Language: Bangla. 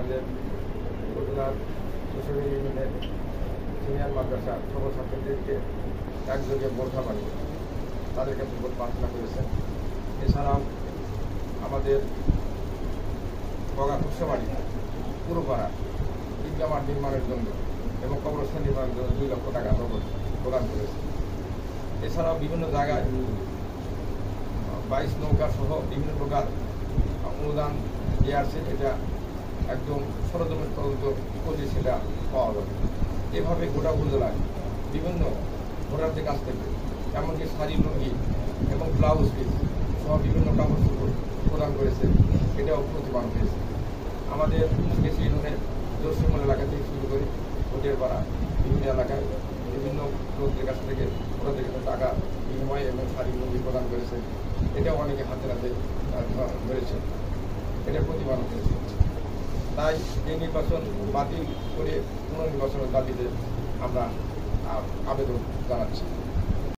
আমাদের উপজেলার চৌষট্টি ইউনিয়নের সিনিয়র মাদ্রাসা সকল ছাত্রদেরকে একযোগে বোরখা বানিয়ে তাদেরকে ভোট প্রার্থনা করেছেন। এছাড়াও আমাদের বগা কুৎসাবাড়ি পুরোপাড়া ঈদগাহ মাঠ নির্মাণের জন্য এবং কবরস্থান নির্মাণের জন্য 2 লক্ষ টাকা নগদ প্রদান করেছে। এছাড়াও বিভিন্ন জায়গায় 22 নৌকা সহ বিভিন্ন প্রকার অনুদান দেওয়া আছে। এটা একদম সরজমিন তদন্ত করলে সেটা পাওয়া যাবে। এভাবে গোটা উপজেলায় বিভিন্ন ভোটারদের কাছ থেকে এমনকি শাড়ি লুঙ্গি এবং ব্লাউজ পিস সহ বিভিন্ন কাপড় চোপড় প্রদান করেছে, এটাও প্রতিপাদন হয়েছে। আমাদের কেসি ইউনিয়নের জোরসিমল এলাকা থেকে শুরু করে হোটেল পাড়া বিভিন্ন এলাকায় বিভিন্ন লোকদের কাছ থেকে ওদের কাছে টাকা বিনিময় এবং শাড়ি লুঙ্গি প্রদান করেছে, এটাও অনেকে হাতে হাতে ধরেছে, এটা প্রতিপাদন হয়েছে। তাই এই নির্বাচন বাতিল করে পুনর্নির্বাচনের দাবিতে আমরা আবেদন জানাচ্ছি।